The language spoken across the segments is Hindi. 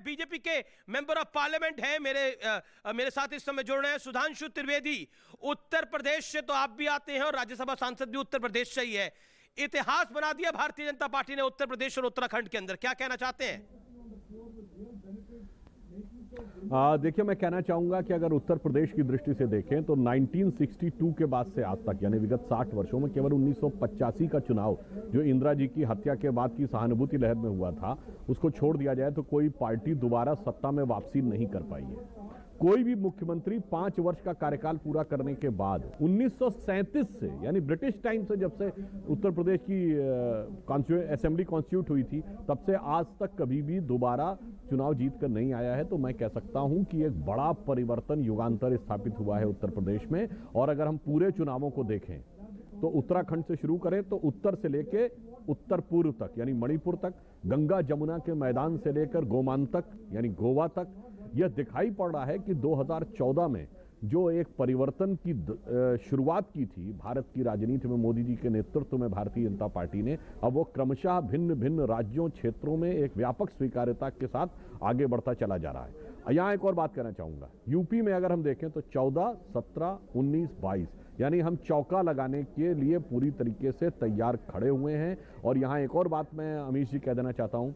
बीजेपी के मेंबर ऑफ पार्लियामेंट हैं, मेरे साथ इस समय जुड़ रहे हैं सुधांशु त्रिवेदी। उत्तर प्रदेश से तो आप भी आते हैं और राज्यसभा सांसद भी उत्तर प्रदेश से ही है। इतिहास बना दिया भारतीय जनता पार्टी ने उत्तर प्रदेश और उत्तराखंड के अंदर, क्या कहना चाहते हैं? देखिए, मैं कहना चाहूंगा कि अगर उत्तर प्रदेश की दृष्टि से देखें तो 1962 के बाद से आज तक यानी विगत 60 वर्षों में केवल 1985 का चुनाव जो इंदिरा जी की हत्या के बाद की सहानुभूति लहर में हुआ था, उसको छोड़ दिया जाए तो कोई पार्टी दोबारा सत्ता में वापसी नहीं कर पाई है। कोई भी मुख्यमंत्री 5 वर्ष का कार्यकाल पूरा करने के बाद 1937 से यानी ब्रिटिश टाइम से, जब से उत्तर प्रदेश की असेंबली कॉन्स्टिट्यूट हुई थी, तब से आज तक कभी भी दोबारा चुनाव जीत कर नहीं आया है। तो मैं कह सकता हूं कि एक बड़ा परिवर्तन, युगांतर स्थापित हुआ है उत्तर प्रदेश में। और अगर हम पूरे चुनावों को देखें तो उत्तराखंड से शुरू करें तो उत्तर से लेके उत्तर पूर्व तक यानी मणिपुर तक, गंगा जमुना के मैदान से लेकर गोमांतक यानी गोवा तक, यह दिखाई पड़ रहा है कि 2014 में जो एक परिवर्तन की शुरुआत की थी भारत की राजनीति में मोदी जी के नेतृत्व में भारतीय जनता पार्टी ने, अब वो क्रमशः भिन्न भिन्न राज्यों, क्षेत्रों में एक व्यापक स्वीकार्यता के साथ आगे बढ़ता चला जा रहा है। यहाँ एक और बात कहना चाहूंगा, यूपी में अगर हम देखें तो 14, 17, 19, 22 यानी हम चौका लगाने के लिए पूरी तरीके से तैयार खड़े हुए हैं। और यहाँ एक और बात मैं अमीश जी कह देना चाहता हूँ,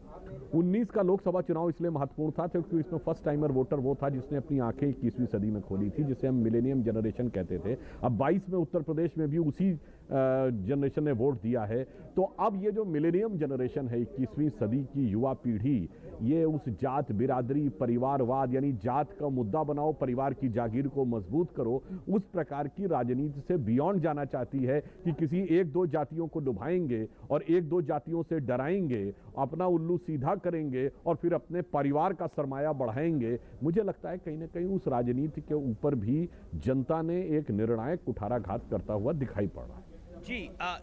19 का लोकसभा चुनाव इसलिए महत्वपूर्ण था क्योंकि इसमें फर्स्ट टाइमर वोटर वो था जिसने अपनी आंखें 21वीं सदी में खोली थी, जिसे हम मिलेनियम जनरेशन कहते थे। अब 22 में उत्तर प्रदेश में भी उसी जनरेशन ने वोट दिया है। तो अब ये जो मिलेनियम जनरेशन है, 21वीं सदी की युवा पीढ़ी, ये उस जात, बिरादरी, परिवारवाद यानी जात का मुद्दा बनाओ, परिवार की जागीर को मजबूत करो, उस प्रकार की राजनीति से बियॉन्ड जाना चाहती है कि किसी 1-2 जातियों को डुबाएंगे और 1-2 जातियों से डराएंगे, अपना उल्लू सीधा करेंगे और फिर अपने परिवार का सरमाया बढ़ाएंगे। मुझे लगता है कहीं ना कहीं उस राजनीति के ऊपर भी जनता ने एक निर्णायक कुठाराघात करता हुआ दिखाई पड़ रहा है। जी,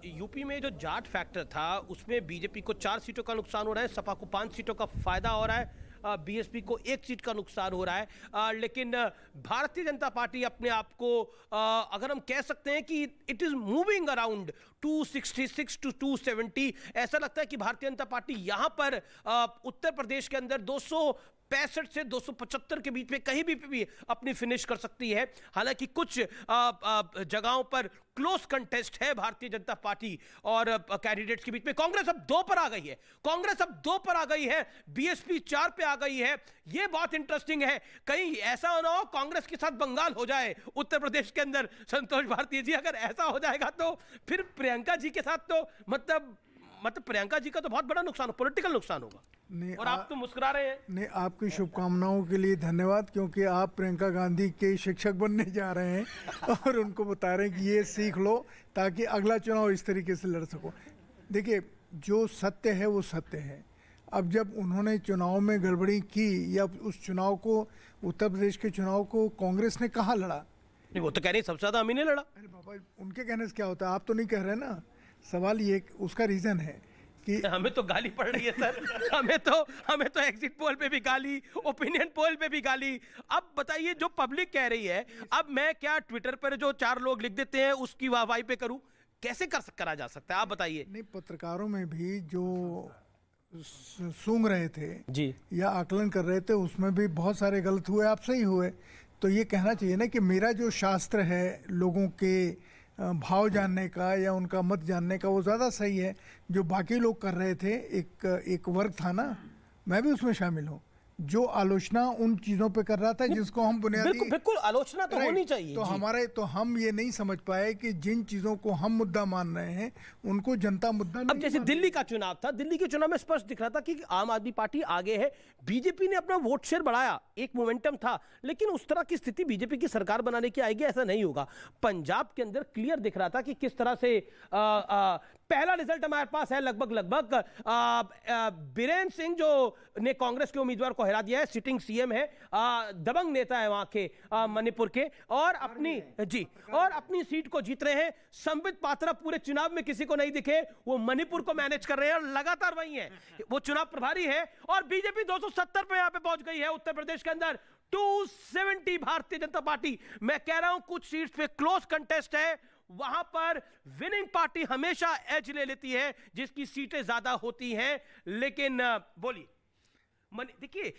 यूपी में जो जाट फैक्टर था उसमें बीजेपी को 4 सीटों का नुकसान हो रहा है, सपा को 5 सीटों का फायदा हो रहा है, बीएसपी को 1 सीट का नुकसान हो रहा है। लेकिन भारतीय जनता पार्टी अपने आप को अगर हम कह सकते हैं कि it is moving around 266 to 270, ऐसा लगता है कि भारतीय जनता पार्टी यहां पर उत्तर प्रदेश के अंदर 265 से 275 के बीच में कहीं भी अपनी फिनिश कर सकती है। हालांकि कुछ जगहों पर क्लोज कंटेस्ट है भारतीय जनता पार्टी और कैंडिडेट्स के बीच में। कांग्रेस अब 2 पर आ गई है, कांग्रेस अब 2 पर आ गई है, बीएसपी 4 पे आ गई है। यह बहुत इंटरेस्टिंग है, कहीं ऐसा ना हो कांग्रेस के साथ बंगाल हो जाए उत्तर प्रदेश के अंदर। संतोष भारती जी, अगर ऐसा हो जाएगा तो फिर प्रियंका जी के साथ तो मतलब प्रियंका जी का तो बहुत बड़ा नुकसान, पॉलिटिकल नुकसान होगा। और आप तो मुस्कुरा रहे हैं। नहीं, आपकी शुभकामनाओं के लिए धन्यवाद, क्योंकि आप प्रियंका गांधी के शिक्षक बनने जा रहे हैं और उनको बता रहे हैं कि ये सीख लो ताकि अगला चुनाव इस तरीके से लड़ सको। देखिए, जो सत्य है वो सत्य है। अब जब उन्होंने चुनाव में गड़बड़ी की, या उस चुनाव को, उत्तर प्रदेश के चुनाव को कांग्रेस ने कहाँ लड़ा? नहीं, वो तो कह रही सबसे ज्यादा अमी ने लड़ा। अरे बाबा, उनके कहने से क्या होता है? आप तो नहीं कह रहे ना। सवाल ये, उसका रीजन है कि हमें तो गाली पड़ रही है सर, हमें तो एग्जिट पोल पे भी गाली, ओपिनियन पोल पे भी गाली। अब बताइए, जो पब्लिक कह रही है, अब मैं क्या ट्विटर पर जो 4 लोग लिख देते हैं उसकी वाहवाही पे करूं? कैसे करा जा सकता है, आप बताइए। नहीं, पत्रकारों में भी जो सूंघ रहे थे जी या आकलन कर रहे थे, उसमें भी बहुत सारे गलत हुए, आप सही हुए। तो ये कहना चाहिए ना कि मेरा जो शास्त्र है लोगों के भाव जानने का या उनका मत जानने का, वो ज़्यादा सही है। जो बाकी लोग कर रहे थे, एक वर्ग था ना, मैं भी उसमें शामिल हूँ, जो आलोचना उन चीजों पे कर रहा था जिसको हम बुनियादी बिल्कुल आलोचना तो होनी चाहिए। तो हम ये नहीं समझ पाए कि जिन चीजों को हम मुद्दा मान रहे हैं उनको जनता मुद्दा नहीं। अब जैसे दिल्ली का चुनाव था, दिल्ली के चुनाव में स्पष्ट दिख रहा था कि आम आदमी पार्टी आगे है, बीजेपी ने अपना वोट शेयर बढ़ाया, एक मोमेंटम था, लेकिन उस तरह की स्थिति बीजेपी की सरकार बनाने की आएगी ऐसा नहीं होगा। पंजाब के अंदर क्लियर दिख रहा था कि किस तरह से पहला रिजल्ट हमारे पास है, लगभग बीरेन्द्र सिंह जो ने कांग्रेस के उम्मीदवार को हरा दिया है, सिटिंग सीएम है, दबंग नेता है वहां के मणिपुर के, और अपनी सीट को जीत रहे हैं। संबित पात्रा पूरे चुनाव में किसी को नहीं दिखे, वो मणिपुर को मैनेज कर रहे हैं और लगातार वही है, वो चुनाव प्रभारी है। और बीजेपी 270 पे यहां पे पहुंच गई है उत्तर प्रदेश के अंदर, 270 भारतीय जनता पार्टी। मैं कह रहा हूं कुछ सीट्स पे क्लोज कंटेस्ट है, वहां पर विनिंग पार्टी हमेशा एज ले लेती है जिसकी सीटें ज्यादा होती हैं। लेकिन बोलिए, देखिए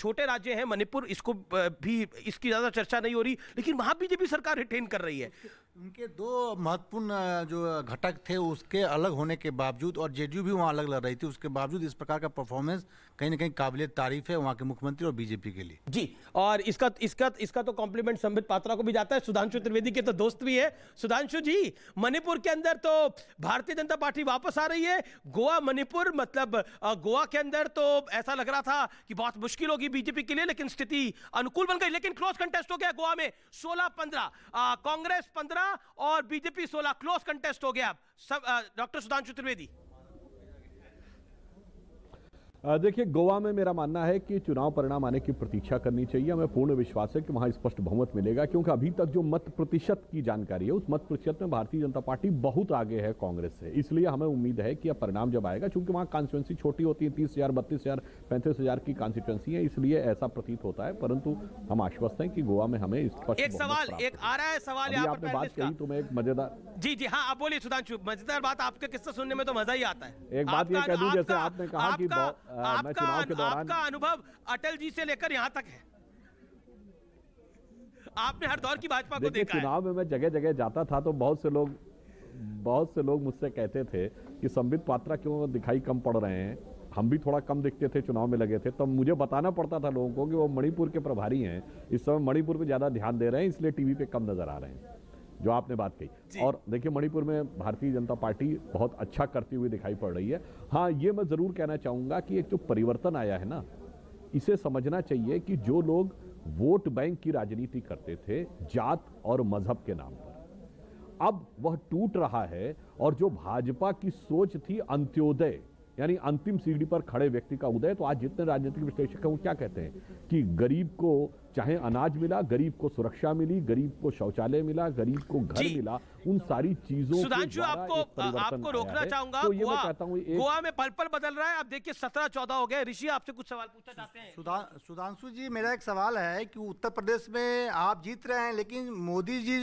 छोटे राज्य हैं मणिपुर, इसको भी इसकी ज्यादा चर्चा नहीं हो रही, लेकिन वहां बीजेपी सरकार रिटेन कर रही है। उनके दो महत्वपूर्ण जो घटक थे उसके अलग होने के बावजूद, और जेडीयू भी वहाँ अलग लड़ रही थी, उसके बावजूद इस प्रकार का परफॉर्मेंस कहीं ना कहीं काबिल तारीफ है वहाँ के मुख्यमंत्री और बीजेपी के लिए। जी, और इसका तो कॉम्प्लीमेंट संबित पात्रा को भी जाता है, सुधांशु त्रिवेदी के तो दोस्त भी है। सुधांशु जी, मणिपुर के अंदर तो भारतीय जनता पार्टी वापस आ रही है, गोवा मणिपुर, मतलब गोवा के अंदर तो ऐसा लग रहा था कि बहुत मुश्किल होगी बीजेपी के लिए, लेकिन स्थिति अनुकूल बन गई। लेकिन क्लोज कंटेस्ट हो गया गोवा में, 16-15 कांग्रेस 15 और बीजेपी 16, क्लोज कंटेस्ट हो गया। सब डॉक्टर सुधांशु त्रिवेदी। देखिए, गोवा में मेरा मानना है कि चुनाव परिणाम आने की प्रतीक्षा करनी चाहिए। हमें पूर्ण विश्वास है कि वहां स्पष्ट बहुमत मिलेगा, क्योंकि अभी तक जो मत प्रतिशत की जानकारी है उस मत प्रतिशत में भारतीय जनता पार्टी बहुत आगे है कांग्रेस से। इसलिए हमें उम्मीद है कि अब परिणाम जब आएगा, चूंकि वहां कॉन्स्टिट्यूंसी छोटी होती है, 30,000, 32,000, 35,000 की कॉन्स्टिट्यूंसी है, इसलिए ऐसा प्रतीत होता है। परंतु हम आश्वस्त हैं कि गोवा में हमें स्पष्ट एक सवाल एक आ रहा है, सवाल यहाँ पर बात कही तो मैं एक मजेदार, जी जी हाँ, आप बोलिए सुधांशु। मजेदार बात, आपके किस्से सुनने में तो मजा ही आता है। एक बात ये कह दूं, जैसे आपने कहा कि आपका अनुभव अटल जी से लेकर यहां तक है, आपने हर दौर की भाजपा को देखा है। चुनाव में मैं जगह जगह जाता था तो बहुत से लोग मुझसे कहते थे कि संबित पात्रा क्यों दिखाई कम पड़ रहे हैं। हम भी थोड़ा कम दिखते थे, चुनाव में लगे थे, तब मुझे बताना पड़ता था लोगों को कि वो मणिपुर के प्रभारी हैं, इस समय मणिपुर पे ज्यादा ध्यान दे रहे हैं, इसलिए टीवी पे कम नजर आ रहे हैं, जो आपने बात कही। और देखिए, मणिपुर में भारतीय जनता पार्टी बहुत अच्छा करती हुई दिखाई पड़ रही है। हाँ, ये मैं जरूर कहना चाहूंगा कि एक जो परिवर्तन आया है ना, इसे समझना चाहिए कि जो लोग वोट बैंक की राजनीति करते थे जात और मजहब के नाम पर, अब वह टूट रहा है। और जो भाजपा की सोच थी अंत्योदय, यानी अंतिम सीढ़ी पर खड़े व्यक्ति का उदय, तो आज जितने राजनीतिक विश्लेषक हैं वो क्या कहते हैं कि गरीब को चाहे अनाज मिला, गरीब को सुरक्षा मिली, गरीब को शौचालय मिला, गरीब को घर मिला, उन सारी चीजों सुधांशु, आपको रोकना चाहूंगा। तो ये मैं कहता हूं, गोवा में पल पल बदल रहा है। अब देखिए 17-14 हो गए। ऋषि, आपसे कुछ सवाल पूछना चाहते हैं। सुधांशु जी, मेरा एक सवाल है कि उत्तर प्रदेश में आप जीत रहे हैं, लेकिन मोदी जी